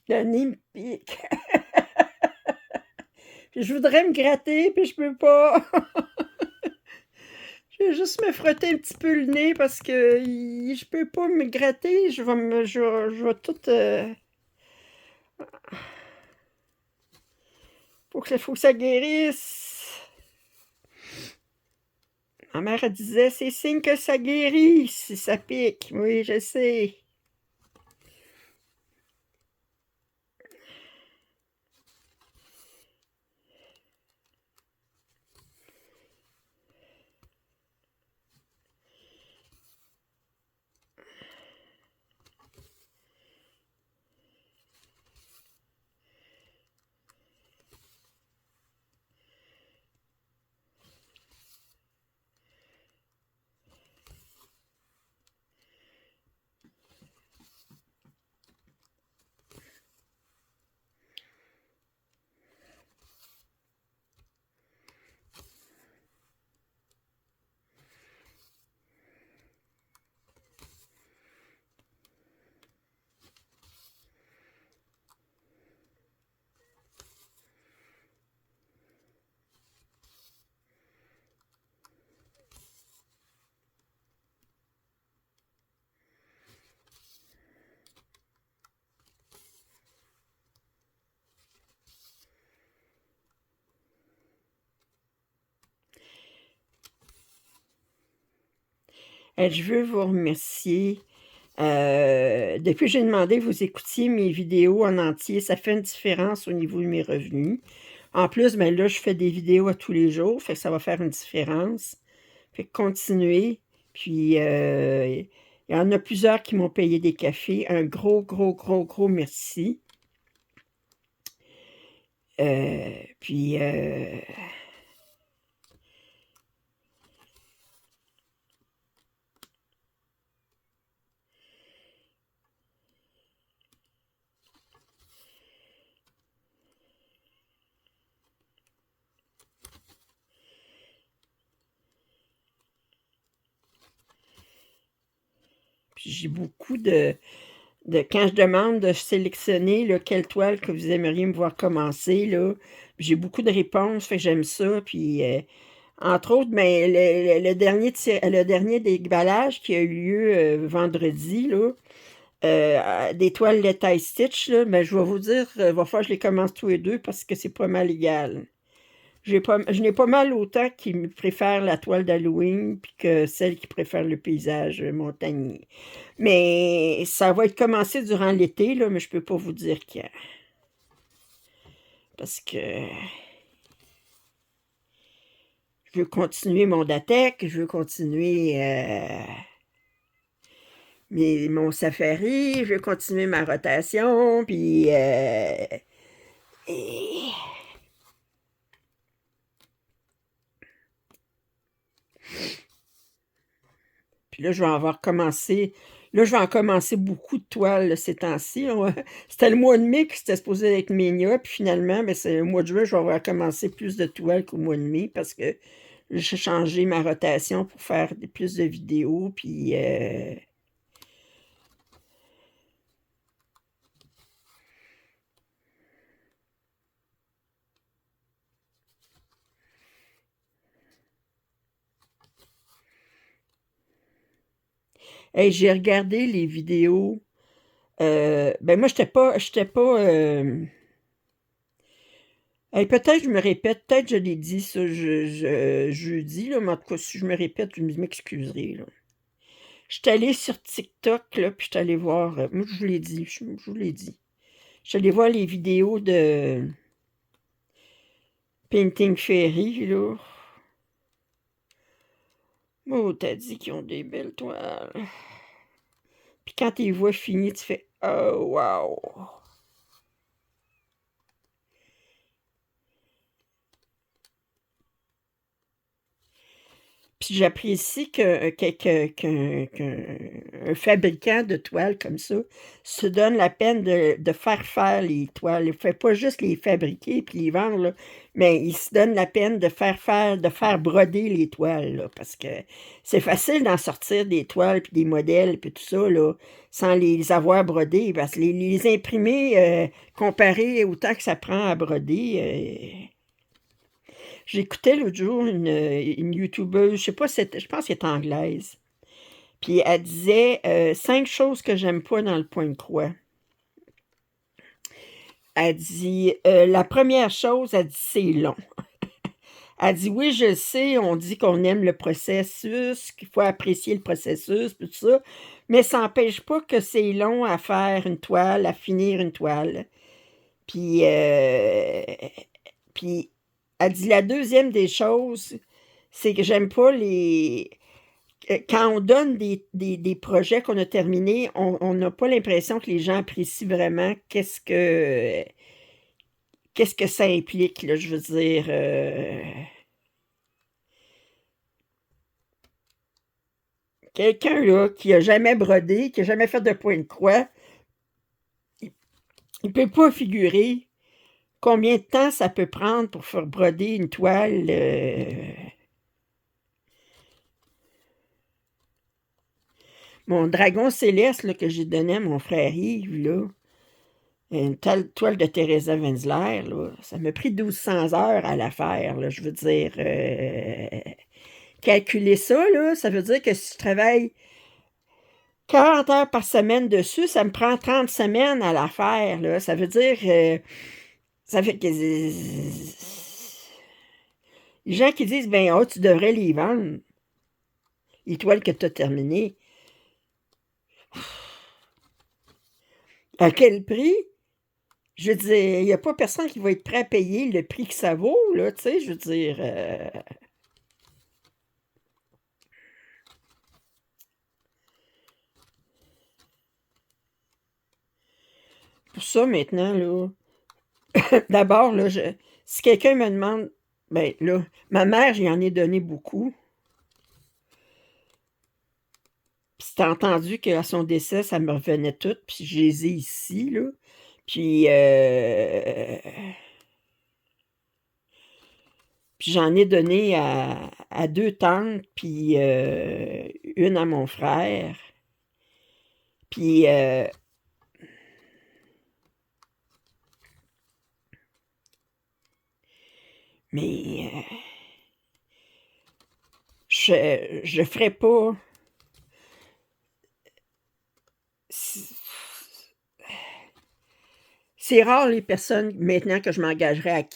Le nez me pique. Puis je voudrais me gratter, puis je peux pas. Je vais juste me frotter un petit peu le nez parce que je peux pas me gratter. Je vais tout. Faut que ça guérisse. Ma mère elle disait, c'est signe que ça guérit si ça pique. Oui, je sais. Je veux vous remercier. Depuis que j'ai demandé que vous écoutiez mes vidéos en entier, ça fait une différence au niveau de mes revenus. En plus, ben là, je fais des vidéos à tous les jours, fait que ça va faire une différence. Fait que continuez. Puis, il y en a plusieurs qui m'ont payé des cafés. Un gros, gros, gros, gros merci. Puis, j'ai beaucoup quand je demande de sélectionner là, quelle toile que vous aimeriez me voir commencer, là, j'ai beaucoup de réponses, fait que j'aime ça. Puis, entre autres, ben, le dernier déballage qui a eu lieu vendredi, là, des toiles de taille Stitch, là, ben, je vais vous dire, il va falloir que je les commence tous les deux parce que c'est pas mal égal. Je n'ai pas mal autant qui préfèrent la toile d'Halloween puis que celles qui préfèrent le paysage montagnier. Mais ça va être commencé durant l'été, là, mais je peux pas vous dire quand. Parce que je veux continuer mon DATEC, je veux continuer mon safari, je veux continuer ma rotation, puis et Puis là, je vais avoir commencé. Là, je vais en commencer beaucoup de toiles là, ces temps-ci. C'était le mois de mai que c'était supposé être Ménia, puis finalement, ben, c'est le mois de juin, je vais avoir commencé plus de toiles qu'au mois de mai parce que j'ai changé ma rotation pour faire plus de vidéos, puis hey, j'ai regardé les vidéos. Ben moi, hey, peut-être je me répète, peut-être je l'ai dit ça jeudi, là, mais en tout cas, si je me répète, je m'excuserai, là. Je suis allée sur TikTok, là, puis je suis allée voir, moi je vous l'ai dit, je vous l'ai dit. Je suis allée voir les vidéos de Painting Fairy, là. Oh, t'as dit qu'ils ont des belles toiles. Puis quand tu les vois finies, tu fais oh, wow! Puis j'apprécie qu'un fabricant de toiles comme ça se donne la peine de faire les toiles. Il ne fait pas juste les fabriquer puis les vendre, là, mais il se donne la peine de faire broder les toiles, là, parce que c'est facile d'en sortir des toiles puis des modèles puis tout ça, là, sans les avoir brodés, parce que les imprimer, comparé au temps que ça prend à broder. J'écoutais l'autre jour une youtubeuse, je sais pas, je pense qu'elle est anglaise. Puis elle disait 5 choses que j'aime pas dans le point de croix. Elle dit la première chose, elle dit c'est long. Elle dit oui, je sais, on dit qu'on aime le processus, qu'il faut apprécier le processus, tout ça, mais ça n'empêche pas que c'est long à faire une toile, à finir une toile. Puis, puis elle dit la deuxième des choses, c'est que j'aime pas quand on donne des projets qu'on a terminés, on n'a pas l'impression que les gens apprécient vraiment qu'est-ce que ça implique, là, je veux dire. Quelqu'un là qui a jamais brodé, qui a jamais fait de point de croix, il peut pas figurer combien de temps ça peut prendre pour faire broder une toile. Mon dragon céleste là, que j'ai donné à mon frère Yves, là, une telle toile de Teresa Wenzler, là, ça m'a pris 1200 heures à la faire, là, je veux dire. Calculer ça, là, ça veut dire que si je travaille 40 heures par semaine dessus, ça me prend 30 semaines à la faire, là. Ça veut dire, ça fait que les gens qui disent, ben, oh, tu devrais les vendre, les toiles que tu as terminées. À quel prix? Je veux dire, il n'y a pas personne qui va être prêt à payer le prix que ça vaut, là, tu sais, je veux dire. Pour ça, maintenant, là, d'abord, là, si quelqu'un me demande, ben, là, ma mère, j'y en ai donné beaucoup. Puis t'as entendu qu'à son décès, ça me revenait tout, puis je les ai ici, là. Puis, puis j'en ai donné à 2 tantes, puis une à mon frère. Puis, mais je ferais pas. C'est rare les personnes maintenant que je m'engagerais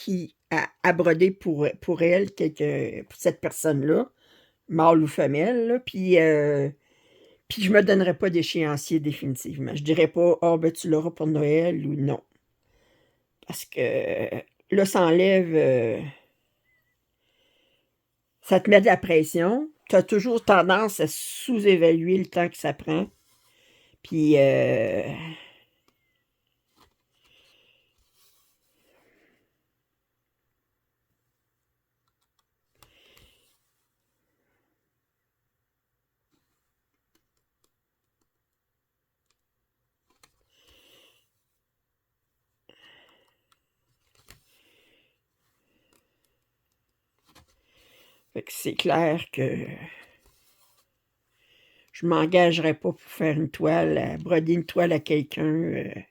à broder pour elle, pour cette personne-là, mâle ou femelle, là, puis je me donnerais pas d'échéancier définitivement. Je dirais pas ah ben tu l'auras pour Noël ou non. Parce que là, ça te met de la pression. Tu as toujours tendance à sous-évaluer le temps que ça prend. Puis Fait que c'est clair que je m'engagerais pas pour faire une toile, à broder une toile à quelqu'un.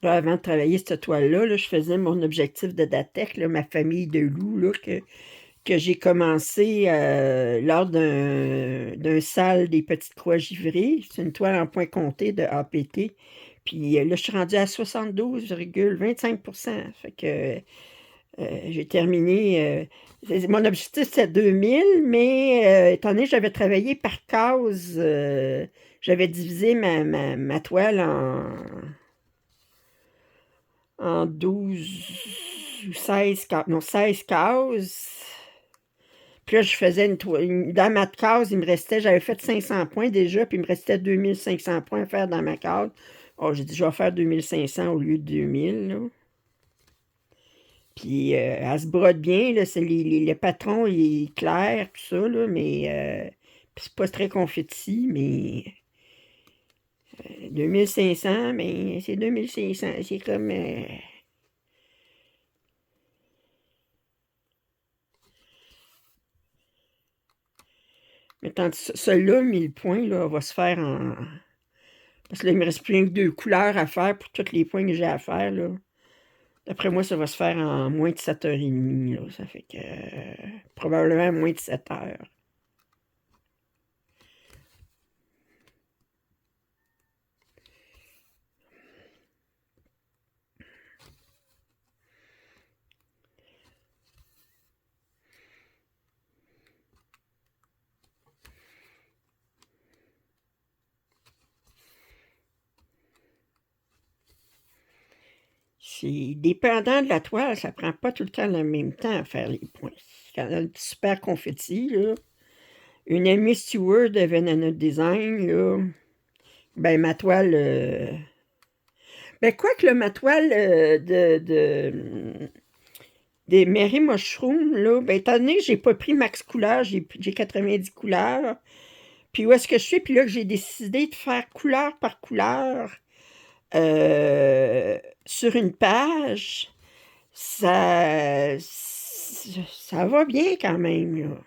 Là, avant de travailler cette toile-là, là, je faisais mon objectif de Datec, là, ma famille de loups, là, que j'ai commencé lors d'un salle des petites croix givrées. C'est une toile en point compté de APT. Puis là, je suis rendue à 72,25%. Fait que j'ai terminé. Mon objectif, c'était 2000, mais étant donné que j'avais travaillé par case, j'avais divisé ma toile en 12 ou 16 cases. Non, 16 cases. Puis là, je faisais dans ma case, il me restait, j'avais fait 500 points déjà, puis il me restait 2500 points à faire dans ma case. Oh, j'ai dit, je vais faire 2500 au lieu de 2000, là. Puis elle se brode bien, là, le patron, il est clair, tout ça, là, mais puis c'est pas très confetti, mais 2500, mais c'est 2500, c'est comme... mais tandis celui-là, 1000 points, là, va se faire en... Parce que là, il me reste plus rien que 2 couleurs à faire pour tous les points que j'ai à faire, là. D'après moi, ça va se faire en moins de 7h30, là. Ça fait que... probablement moins de 7 heures. C'est dépendant de la toile, ça prend pas tout le temps le même temps à faire les points. Quand on a du super confetti, là, une Amy Stewart de Venana Design, là, ben ma toile... ben quoi que ma toile des Mary Mushroom, là, ben étant donné que j'ai pas pris max couleur, j'ai 90 couleurs, puis où est-ce que je suis, puis là que j'ai décidé de faire couleur par couleur sur une page, ça va bien quand même, là.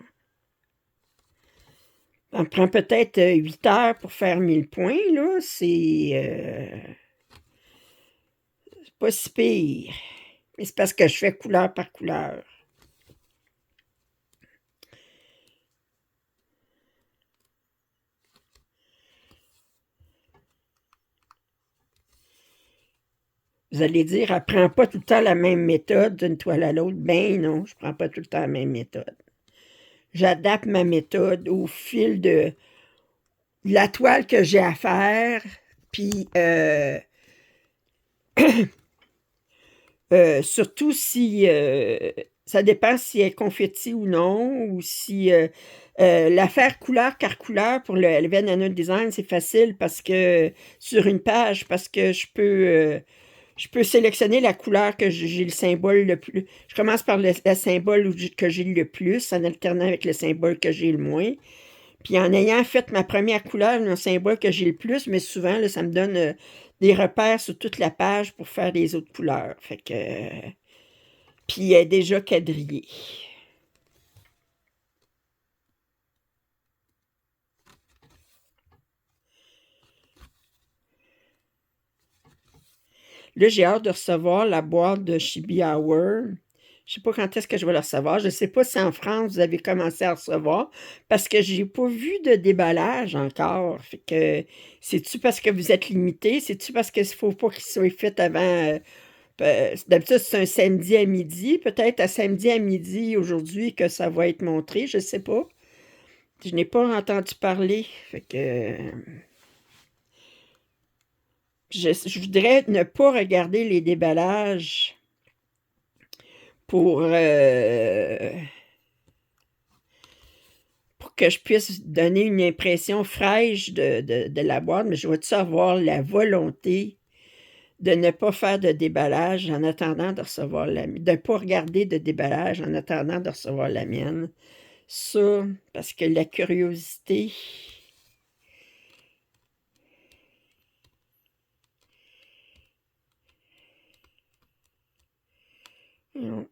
Ça me prend peut-être 8 heures pour faire 1000 points, là. C'est pas si pire. Mais c'est parce que je fais couleur par couleur. Vous allez dire, elle prend pas tout le temps la même méthode d'une toile à l'autre. Ben non, je prends pas tout le temps la même méthode. J'adapte ma méthode au fil de la toile que j'ai à faire. Puis surtout si ça dépend si elle est confetti ou non, ou si la faire couleur par couleur pour le Venana Design, c'est facile parce que sur une page, parce que je peux sélectionner la couleur que j'ai le symbole le plus. Je commence par le symbole que j'ai le plus, en alternant avec le symbole que j'ai le moins. Puis en ayant fait ma première couleur, le symbole que j'ai le plus, mais souvent, là, ça me donne des repères sur toute la page pour faire les autres couleurs. Fait que... puis elle est déjà quadrillée. Là, j'ai hâte de recevoir la boîte de Chibi Hour. Je sais pas quand est-ce que je vais la recevoir. Je sais pas si en France, vous avez commencé à recevoir parce que j'ai pas vu de déballage encore. Fait que, c'est-tu parce que vous êtes limité? C'est-tu parce qu'il faut pas qu'il soit fait avant... d'habitude, c'est un samedi à midi. Peut-être à samedi à midi aujourd'hui que ça va être montré. Je sais pas. Je n'ai pas entendu parler. Fait que... Je voudrais ne pas regarder les déballages pour, pour que je puisse donner une impression fraîche de la boîte, mais je vais-tu avoir la volonté de ne pas faire de déballage en attendant de recevoir de ne pas regarder de déballage en attendant de recevoir la mienne. Ça, parce que la curiosité. Non.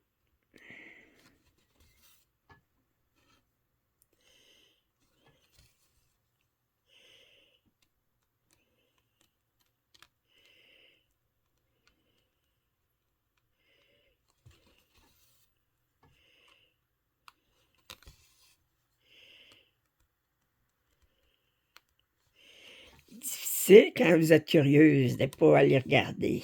Difficile quand vous êtes curieuse de ne pas aller regarder.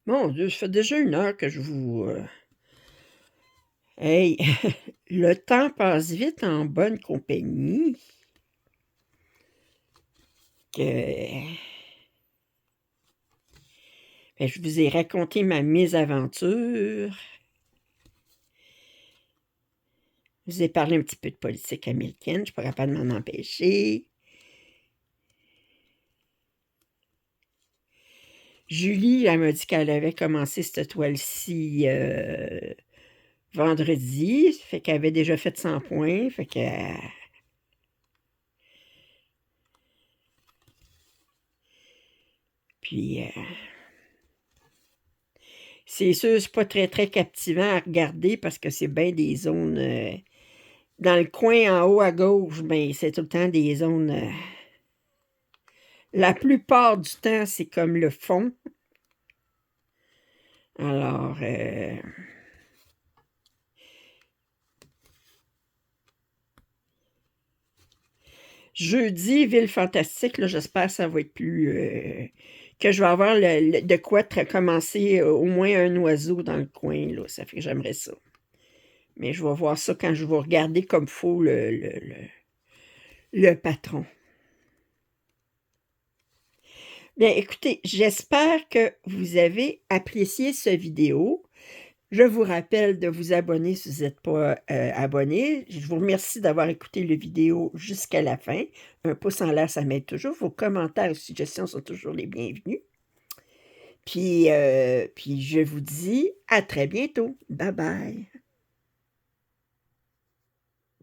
Mon Dieu, ça fait déjà 1 heure que je vous... Hey, le temps passe vite en bonne compagnie. Que... Ben, je vous ai raconté ma mésaventure. Je vous ai parlé un petit peu de politique américaine. Je ne suis pas capable de m'en empêcher. Julie, elle m'a dit qu'elle avait commencé cette toile-ci vendredi. Fait qu'elle avait déjà fait 100 points. Fait que... Puis... c'est sûr, c'est pas très, très captivant à regarder parce que c'est bien des zones... dans le coin en haut à gauche, ben c'est tout le temps des zones... la plupart du temps, c'est comme le fond. Alors... jeudi, Ville Fantastique, là, j'espère que ça va être plus... que je vais avoir de quoi commencer au moins un oiseau dans le coin, là. Ça fait que j'aimerais ça. Mais je vais voir ça quand je vais regarder comme faut le patron. Bien, écoutez, j'espère que vous avez apprécié cette vidéo. Je vous rappelle de vous abonner si vous n'êtes pas abonné. Je vous remercie d'avoir écouté la vidéo jusqu'à la fin. Un pouce en l'air, ça m'aide toujours. Vos commentaires et suggestions sont toujours les bienvenus. Puis je vous dis à très bientôt. Bye bye.